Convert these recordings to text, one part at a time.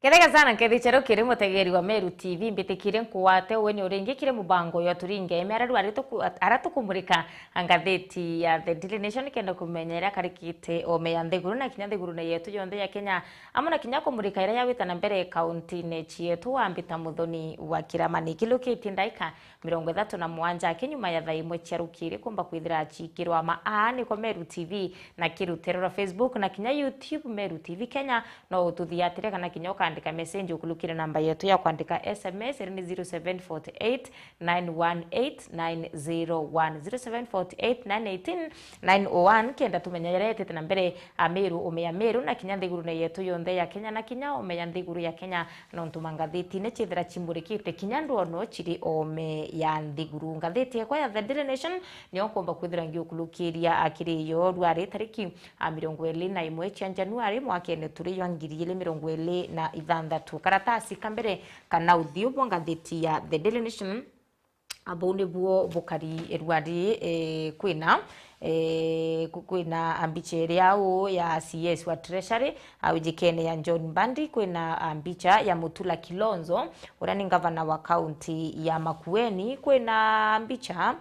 Ketega sana kethichero kiri mutegeri wa Meru TV mbitikire nkuwate weni uringikire mubango yo turinge emera aratukumurika angatheti ya The Daily Nation kenda kumenyera karikite ome ya Nthiguru na kinya Nthiguru na yetu yonthe ya Kenya amuna kinya kumurika ira yawitana mbere county ne chietu wambita muthoni wa Kiramani kilukiti ndaika 37 kinyuma ya thaimwe chiarukire kumba kwithira chikirwa maani kwa Meru TV na kirutero Facebook na kinya YouTube Meru TV Kenya no ututhiatire kana kinya andika message ukulukira namba yetu ya kuandika SMS ni 0748 918 901 0748 kenda tumenyerete tena mbere Ameru umeya Meru na kinya Nthiguru na yetu yonthe ya Kenya na kinya umeya Nthiguru ya Kenya no ntumangatheti ne chithira chimurikite kinya ndono chiri ome ya Nthiguru ngatheti kwa ya The Daily Nation ni okomba kwithira ngiukulukiria akiri yo rwari tariki 21 cia Januari mwakene turi yo ngiri 2026 karatasi kambere kana uthio bwa ngatheti ya The Daily Nation abone buo bukari rwari kwina ambicha yao ya CS wa Treasury awijikene ya John Mbandi kwina ambicha ya Mutula Kilonzo urani gavana wa county ya Makueni kwina ambicha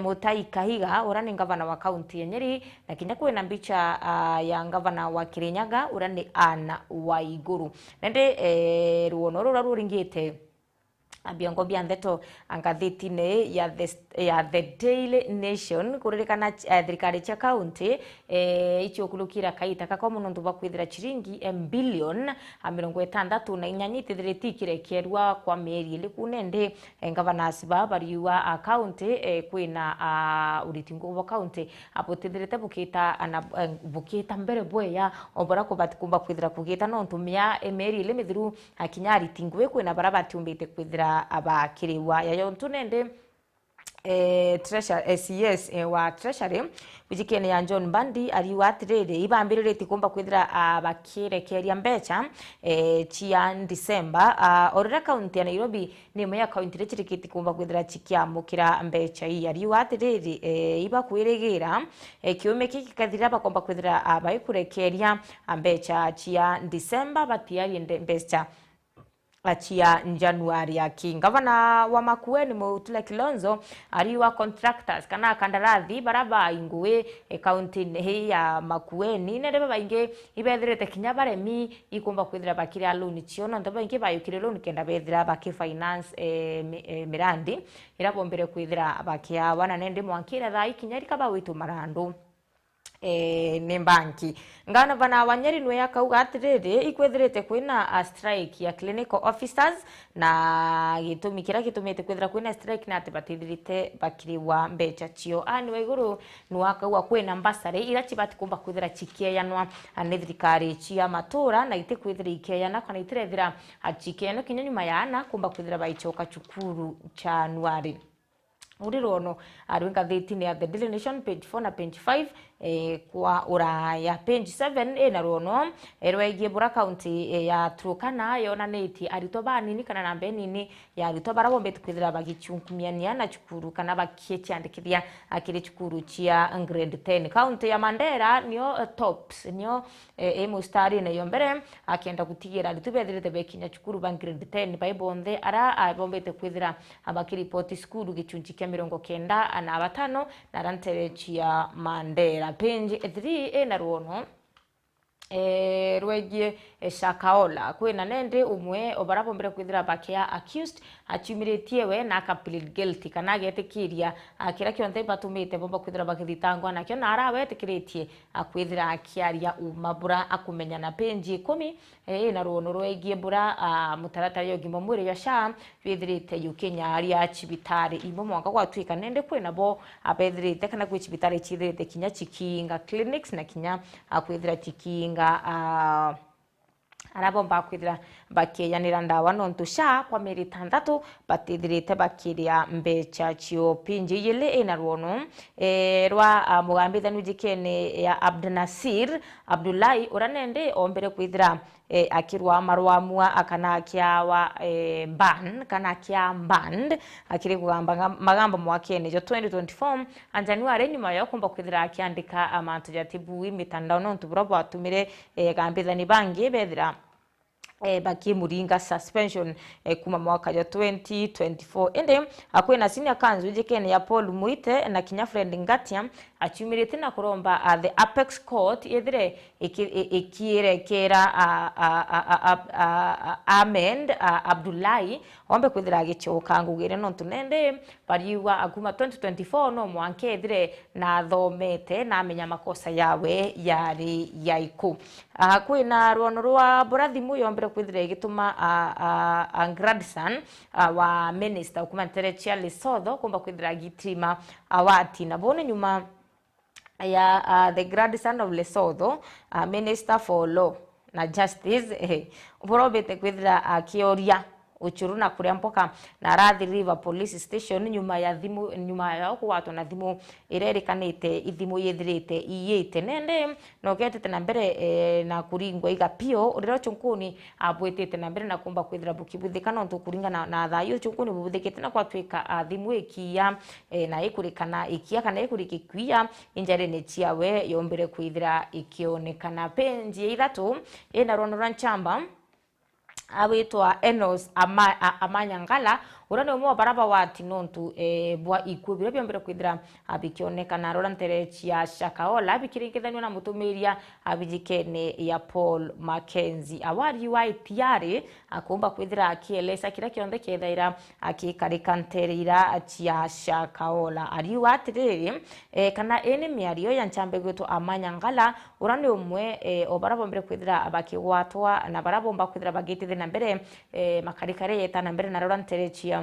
Mutai Kahiga urani gavana wa county ya Nyeri na kinya kwina ambicha ya gavana wa Kirinyaga urani Anna Waiguru nende ruono ruringite abiongo biandeto angatheti ne ya The Daily Nation kuririkana thirikari cha county icho kulukira kaita kako mundu bakwithira chiringi billion 64 tithiriti kerwa kwa meri likunende gavana siba bariwa county kwina uritingo wa county apo tithirite bukita mbere boya obora ko batikumba kwithira kugita no ntumia meri limithiru akinyari tingwe kwina barabati umbite kwithira abakiriwa yayo ntunende Treasury CS wa Treasury wijikene ya John Mbandi ariwa atirire ibambirire kumba kwithira abakirekeria mbecha chia December orira county ya Nairobi ni moya county rechirikiti kumba kwithira chikiamukira mbecha iyi ariwa atirire iba kwirigira kiume kikathira bakomba kwithira abaikurekeria mbecha chia December batiari mbecha achia Januari ya gavana wa Makueni Mutula Kilonzo ariwa contractors kana kandarathi baraba ingwe county hii ya Makueni nere bainge ibethirite kinya baremi ikumba kwithira bakira loan chiono ndo bainge bayukire loan kenda bethira baki finance mirandi irabombere kwithira bakia wana nende mwankira tha ikinya rikaba witu marandu ni banki ngana bana wanyeri nwe yakauga atiriri ikwethirite kwina a strike ya clinical officers na gitumi kira gitumite kwithira kwina strike na atibatithirite bakiri wa mbecha chio ani wa iguru nwakauga kwina mbasare ira chibati kumba kwithira chikeyanwa ni thirikari chia matura na ite kwithira ikeyana kana itirethira achikeno kinyanyuma yana kumba kwithira baichoka chukuru cha Januari urirono arwenga theti ni ya The Daily Nation page 4 na page 5 kwa uraya page 7 na rono rwegie bura county ya Turkana yona neti arito banini kana nambe nini ya arito barabombe kwithira bagichunkumiania na chukuru kana bakiechandikithia akiri chukuru chia grade 10 county ya Mandera niyo tops niyo mustari na yombere akenda gutigira ritubethirite bekinya chukuru ba grade 10 baibonde ara abombete kwithira abakiri report school gichunji kia 95 na batano na rantere chia Mandera page 3 na ruono rwegie Shakaola kwina nende umwe obarabombere kwithira bakia accused achumiritie we na aka plead guilty kana getikiria akira kionthe batumite bomba kwithira bakithitangwa na kio nara wetikiritie akwithira akiaria umabura akumenya na page 10 na ruono rwegie bura mutaratara yo gimo mwire ya sha withirite Kenya aria chibitari imo mwanga gwatwika nende kwina bo abethirite kana kwi chibitari chithirite kinya chikinga clinics na kinya akwithira chikinga arabomba kwithira bakiyanira ndawa nontusha kwa meri 6 batithirite bakiria mbecha chio pinji yele ina ruono rwa mugambithani wijikene ya Abdunasir Abdullahi uranende ombere kwithira akirwa marwamua akana kiawa ban kana kia band akiri kugamba magamba mwakene jo 2024 January nyuma yo kumba kwithira akiandika amantu jatibu mitandao no ntubura batumire gambithani bangi bethira Baki Muringa suspension kuma mwaka ya 2024 ende akwena senior kanzu jekene ya Paul Muite na Kinyafred Ngatia achumirite na kuromba the Apex Court yethire ikirekera Ahmed Abdullahi ombe kwithira gichoka ngugire no tunende bariwa akuma 2024 no mwanke ethire na thomete na amenya makosa yawe yari yaiku kwina ruono rwa burathi muyombere kwithira igituma grandson wa minister kuma Terechia Lesotho kumba kwithira gitima awati na bone nyuma ya the grandson of Lesotho minister for law na justice borobete kwithira akioria uchuru na kuria mpoka na Rathi River police station nyuma ya kuwatwa na thimu irerikanite ithimu yethirite iyite nende no getete na mbere na kuringwa igapio uriro chunkuni abwetete na mbere na kumba kwithira bukibuthikana ntu kuringana na thayo chunkuni bubuthikite na kwatwika thimu ikia na ikurikana ikia kana ikurikikuia injare ne chiawe yombere kwithira ikionekana penji ithatu ina rono ranchamba awitwa Enos Amanyangala urane umwe baraba wati nontu bwa ikubire byombere kwithira abikionekana rora Terechia Shakahola bikiringithanio na mutumiria abijikene ya Paul Mackenzie awari wa itiari akumba kwithira akielesa kira kionde kethaira akikarika nterira chia Shakahola ari watiriri kana ene miario ya nchambe gwetu Amanyangala urane umwe obaraba mbere kwithira abakigwatwa na barabomba kwithira bagitire na mbere makarikare yeta na mbere na rora Terechia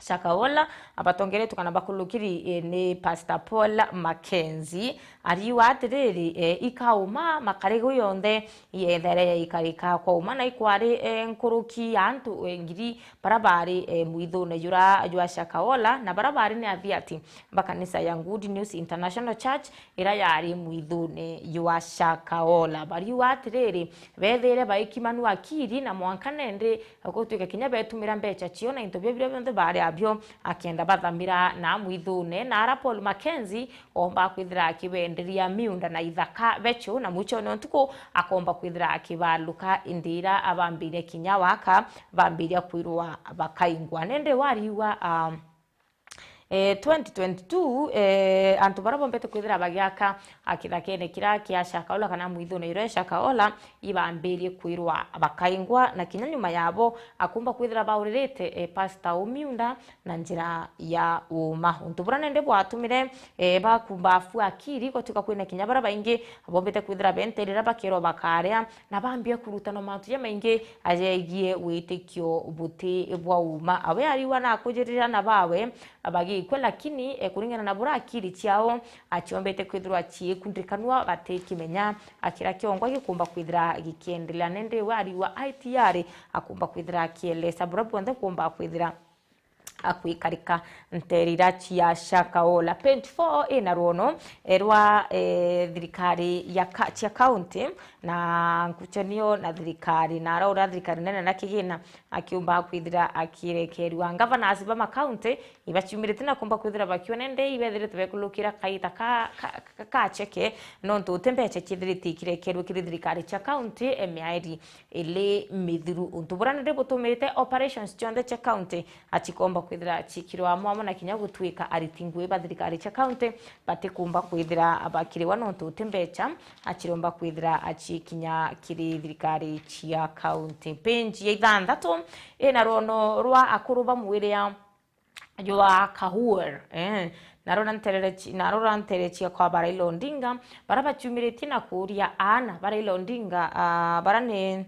Shakahola abatongere tukana bakulukiri ni Pastor Paul Mackenzie ari watiriri ikauma makarego yonde yethere ikarika kwa umana ikwari nkuruki antu ngiri barabari muithune yura Shakahola na barabari ni athiati bakanisa ya Good News International Church ira yari muithune yura Shakahola bari watiriri bethere baikimanu akiri na mwankanende akotwika kinya betumira mbecha chiona into byo byo bari abyo akienda bathambira na muithune na ara Paul Mackenzie omba kwithira akibenderia miunda na ithaka becho na mucho no ntuko akomba kwithira akibaluka indira abambire kinya waka bambiria kwirwa bakaingwa nende wariwa 2022 antu barabombete kwithira bagiaka akithakene kira kia Shakahola kana muithune ire Shakahola ibambirie kwirwa bakaingwa na kinya nyuma yabo akumba kwithira bauririte Pastor Umiunda na njira ya uma untubura nende bwatumire bakumbafu akiri kotuka kwina kinya bara baingi abombete kwithira benterera bakero bakaria na bambia kurutano mantu ya maingi ajegie witikio buti bwa uma awe ariwa na kujirira na bawe abagi kwa lakini kuringana na bura akiri chiao achiombete kwithirwa chikundrikanwa batekimenya akira kiongwa gikumba kwithira gikiendelea nende wari wa ITR akumba kwithira akielesa bura bonde kumba kwithira akwikarika nterira chia Shakahola 24 ina ruono erwa thirikari ya chia county na nkuchenio na thirikari na raura thirikari nene na kigina akiumba kwithira akirekerwa governors ba county ibachumirite na kumba kwithira bakionende ibethire tubekulukira kaita ka cheke nonto tembeche kithiriti kirekerwa kiri thirikari chia county emiairi ile mithiru untubura nde butumite operations chonde chia county achikomba kwithira chikirwa mwamo na kinya gutwika aritingwe bathirikari cha county batikumba kwithira abakiriwa nonto tembecha achiromba kwithira achikinya kiri thirikari chia county penji ithanthatu ina rono rwa akuruba mwiria jwa Kahuer narora Terechia kwa Raila Odinga barabachumirite na kuria ana Raila Odinga barane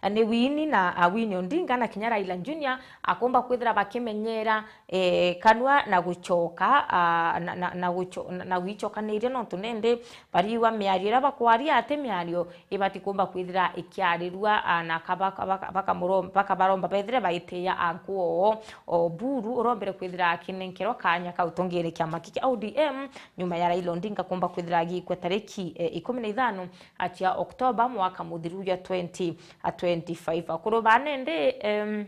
ni Winnie na Winnie Odinga na Kinya Raila Junior akomba kwithira bakimenyera kanwa na guchoka na guichokanire no tunende bariwa miarira bakwaria ate miario ibatikumba kwithira ikiarirwa na bakabaromba bethire baiteya ankuo buru urombere kwithira akinenkero kanya kautongere kiama kiki ODM nyuma ya Raila Odinga kumba kwithira gikwe tariki 15 atia Oktoba mwaka muthiru ya 2025 akuruba nende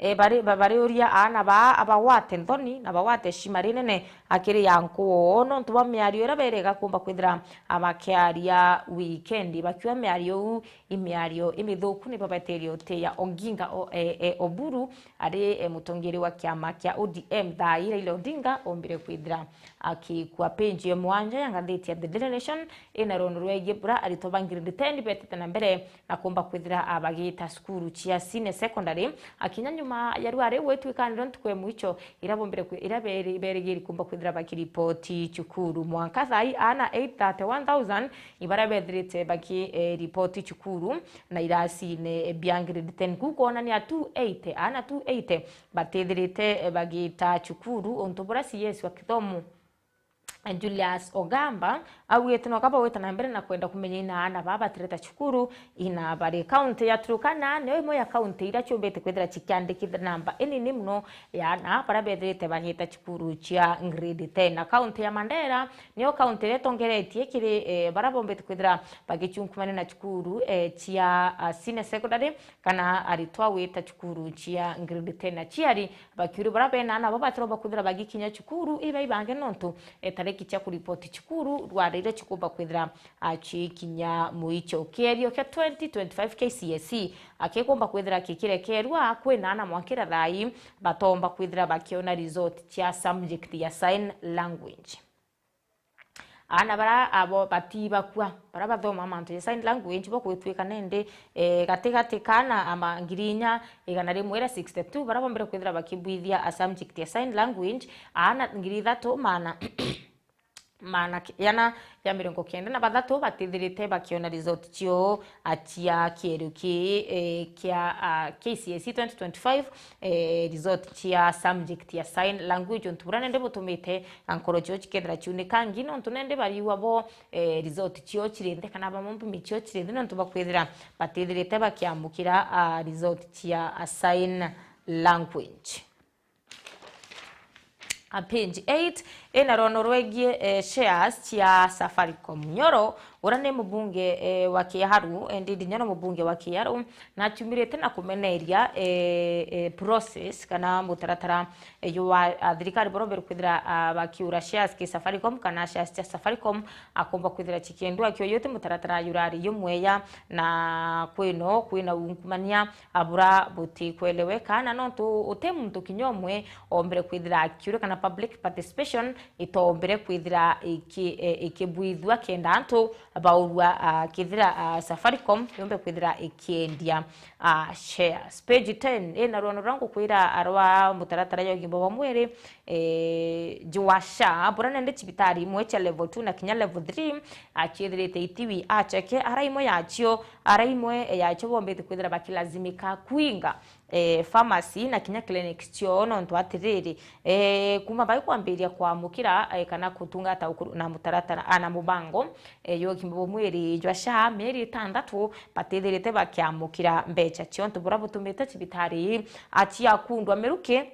bari uria ana ba abawate ndoni na bawate shimarine ne akiri yanko ono ntuba miario era berega kumba kwithira abakiaria weekend bakiwa miario imiario imithuku ni babaterio teya Oginga Oburu ari mutongeri wa kiama kia ODM thaira ile Odinga ombire kwithira akikwa page mwanja yangathiti ya The Daily Nation ina rono rwege bra aritobangire 10 betete na mbere na kumba kwithira abagita skuru chia sine secondary akinya nyuma ya rware wetu kaniro ntukwe mwicho irabombire iraberigiri kumba kwithira bakiripoti chukuru mwanka thai ana 831,000 ibara bedrite baki ripoti chukuru na irasi ne biangire 10 kuko ni 280 ana 280 batedrite bagita chukuru ontobora CS wa kithomo Julius Ogamba awete no kaba weta na mbere na kwenda kumenya ina ana baba tireta chukuru ina bari county ya Turkana ne imo ya county ira chombete kwethira chikyandikithira namba ini ni muno ya na para bedrete bahita chukuru chia grade 10 na county ya Mandera niyo county retongeretie kiri barabombete kwethira bagichunkumane na chukuru chia senior secondary kana aritwa weta chukuru chia grade 10 na chiari bakiru barabena na baba troba kwethira bagikinya chukuru iba ibange nonto kicha kuripoti chukuru rwarire chikumba kwithira achikinya muicho kerio ke 2025 KCSE akekomba kwithira kikirekerwa kwina na mwakira thai batomba kwithira bakiona result chia subject ya sign language ana bara abo batiba kwa bara bathoma mantu ya sign language bokwitwika nende gatigati kana ama ngirinya igana rimwe 62 bara bombere kwithira bakibwithia a subject ya sign language ana ngiri thatu mana yana ya mirongo kenda na bathatu batithirite bakiona result chio atia kieruki kia KCSE 2025 result chia subject ya sign language onturane ndebo tumite ankoro chio chikendra chune kangi no ntunende bari wabo result chio chirende kana bamombi michio chirende no ntubakwithira batithirite bakiamukira result chia sign language. Page 8 ena rono rwegie shares chia Safaricom Nyoro urane mubunge wa Kiaru ndidi nyano mubunge wa Kiaru na chumirete na kumeneria process kana mutaratara yuwa thirikari borobero kwithira bakiura shares ki Safaricom kana shares cha Safaricom akomba kwithira chikiendu akyo yote mutaratara yurari yumweya na kwina unkumania abura buti kweleweka na nonto utemu mtu kinyomwe ombere kwithira akiure kana public participation itombere kwithira ikibwithwa kenda antu abaurwa kithira Safaricom yombe kwithira ikiendia shares. Page 10 ena rono rangu kwira arwa mutaratara yo gimbo bamwere jiwasha burana nde chibitari mwecha level 2 na kinya level 3 achithirite itiwi acheke araimo yachio araimwe yacho bombe kwithira bakilazimika kuinga pharmacy na kinya clinics chio no ntwa atiriri kuma bai kwambiria kwa mukira kana kutungata na mutaratara ana mubango yo kimbo mweri jwasha meri 6 batithirite bakiamukira mbecha chio ntubura butumite chibitari achia kundwa meruke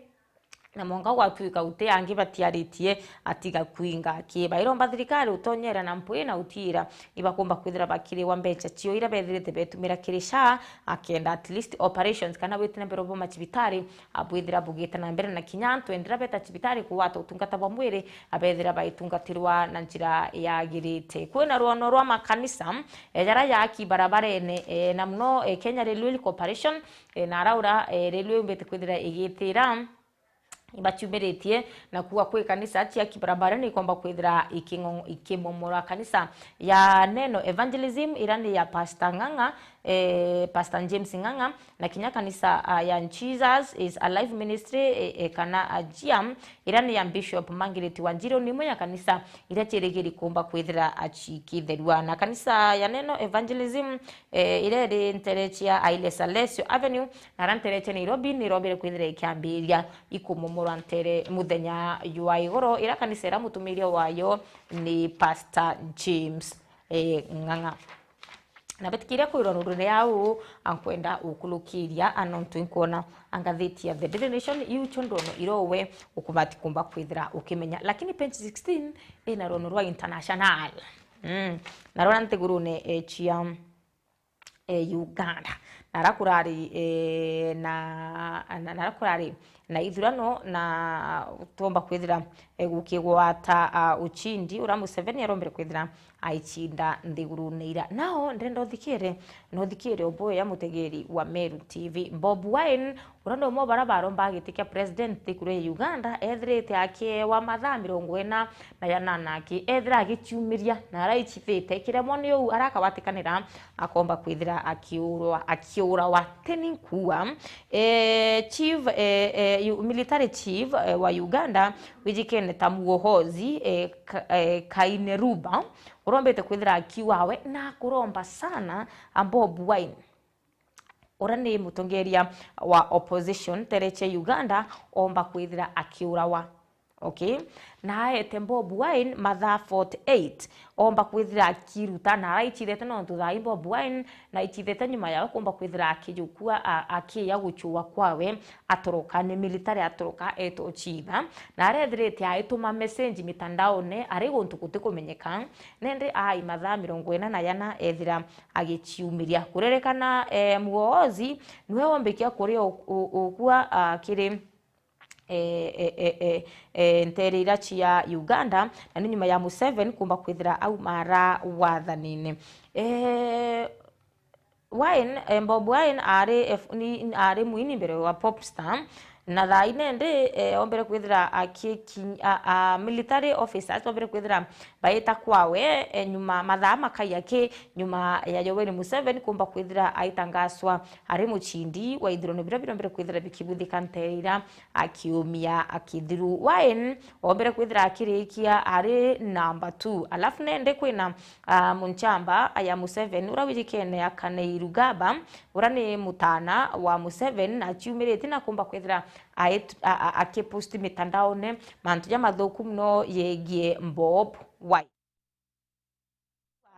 na monga watwika ute angi batiaritie atiga kuinga kiba iromba thirikari utonyera na mpwe na utira ibakomba kwithira bakire wa mbecha chio ira bethirite betumira kirisha akenda at least operations kana wetina berobo machibitari abwithira bugita na mbere na kinyanto endira beta chibitari kuwata utungata bamwire abethira baitungatirwa na njira yagirite kwena ruono rwa makanisa yara yaki barabarene na mno Kenya Railway Corporation na raura railway mbete kwithira igitira ibachumeretie na kuwa kwe kanisa chia kibarabara ni kwamba kwithira ikimomora kanisa ya neno evangelism irani ya Pastor Nganga Pastor James Nganga na kinya kanisa ya Jesus is Alive Ministry kana ajiam irani ya Bishop Mangiriti Wanjiro ni moya kanisa iracheregeri kumba kwithira achikitherwa na kanisa ya neno evangelism irere nterechia Aile Salesio Avenue na rantereche Nairobi kwithira ikiambiria ikumomorwantere muthenya yua igoro ira kanisa ira mutumiria wayo ni Pastor James Nganga na betikiria kwirorure yao ankwenda ukulukiria anontu inkona angatheti ya The Daily Nation yuchondono irowe ukubati kumba kwithira ukimenya lakini page 16 ina rono rwa international na rona ntegurune chia Uganda narakurari narakurari na ithurano na tomba kwithira gukigwata uchindi ura Museveni arombere kwithira aichinda nthiguruneira nao ndenda uthikire oboya mutegeri wa Meru TV Bob Wine urando mo barabara mbagitikia president thikure Uganda ethirite akiewa mathaa 40 na yanana aki ethira agichumiria na araichithite kiremo ni u arakawatikanira akomba kwithira akiura wa teninkuwa chief military chief wa Uganda wijikene tamuohozi Kaineruba urombete kwithira akiwawe na kuromba sana Bob Wine urani mutongeria wa opposition tereche Uganda omba kwithira akiurawa okay na ete Bob Wine mathaa 48 omba kwithira akiruta na raichithete no thutha Bob Wine na ichithete nyuma yao komba kwithira akijukua akiya guchua kwawe atoroka ni military atoroka eto chiba na arethirite aituma message mitandaone ari guntu gutikumenyeka nende ai mathaa 40 na yana ethira agichiumiria kurerekana muozi niwe wombekia kuri okua kiri nterira chia Uganda na nyuma ya Museveni kumba kwithira au mara wathanine Wine Bob Wine ari muini mbere wa popstar na thaine ndi ombere kwithira military officers ombere kwithira baita kwawe nyuma mathaa makaya ke nyuma ya Yoweri Museveni kumba kwithira aitangaswa ari muchindi wa ithurano bira ombere kwithira bikibuthika nteira akiumia akithiru Wine ombere kwithira akirikia ari number 2 alafu nende kwina munchamba ya Museveni urawirikene akaneirugaba urani mutana wa Museveni na chiumirite na kumba kwithira akiposti mitandaone mantu ya mathuku mno yegie Bob Wine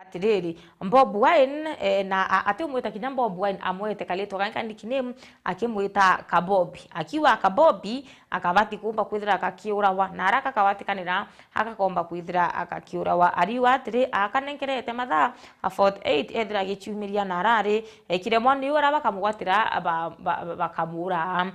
atiriri Bob Wine na atumwita kinya Bob Wine amwete kaleto kankandi kinemu akimwita Kabobi akiwa Kabobi akabati kumba kwithira akakiurawa na araka kawatikanira akakomba kwithira akakiurawa ariwa atiri akanenkerete mathaa 48 ethira gichumiria na arari kiremwa ni ura bakamugwatira bakamura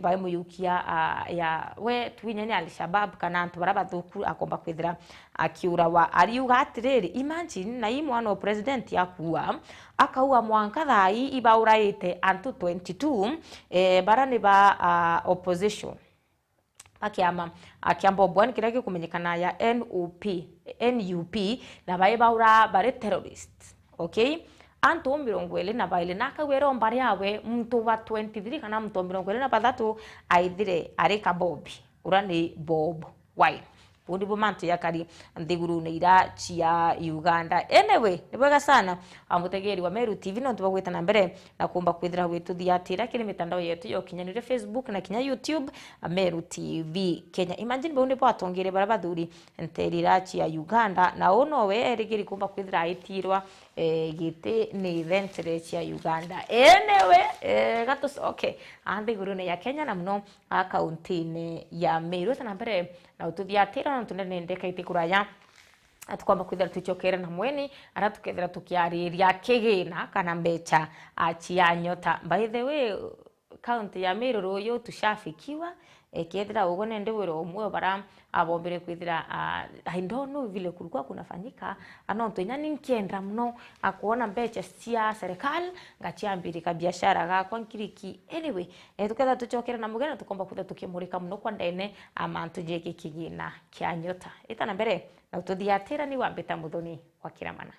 baimuyukia ya we twinya ni Al-Shabaab kana antu barabathuku akomba kwithira akiurawa ariuga atiriri imagine na imwana o president yakuwa akaua mwanka thai ibauraite antu 22 barani ba opposition akiama Bob Wine kiraki kumenyekana ya NUP na baibaura bare terrorist okay antu 20 na baile nakawero mbari yawe mtu wa 23 kana mtu 20 na bathatu aithire ari Kabobi urani Bob Wine Bundi bumantu yakari nthiguruneira chia Uganda anyway nibwega sana amutegeri wa Meru TV no tubagwita na mbere na kumba kwithira gwituthia kiri mitandao yetu yo kinyanire Facebook na kinya YouTube Meru TV Kenya imagine bundi bo atongere barabathuri nterira chia Uganda na ono we erigiri kumba kwithira itirwa gite ni venture chia Uganda anyway gatos okay anthigurune ya Kenya na mno akaunti ya Meru na mbere na ututhia na tunene ndeka itikuraya atukwamba kwithira tuchokere na mweni ara tukethira tukiariria kigina kana mbecha achia nyota by the way county ya Meru yo tushafikiwa kethira ugone ndi wiro umwe bara abombere kwithira I don't know vile kulikuwa kunafanyika anonto nyani nkienda mno akuona mbecha cia serikali ngachiambirika biashara gakwa nkiriki anyway tuketha tuchokera na mugena tukomba kwithira tukimurika mno kwa ndene amantu jeki kigina kya nyota itana mbere na ututhiatira ni wambita muthoni wa kiramana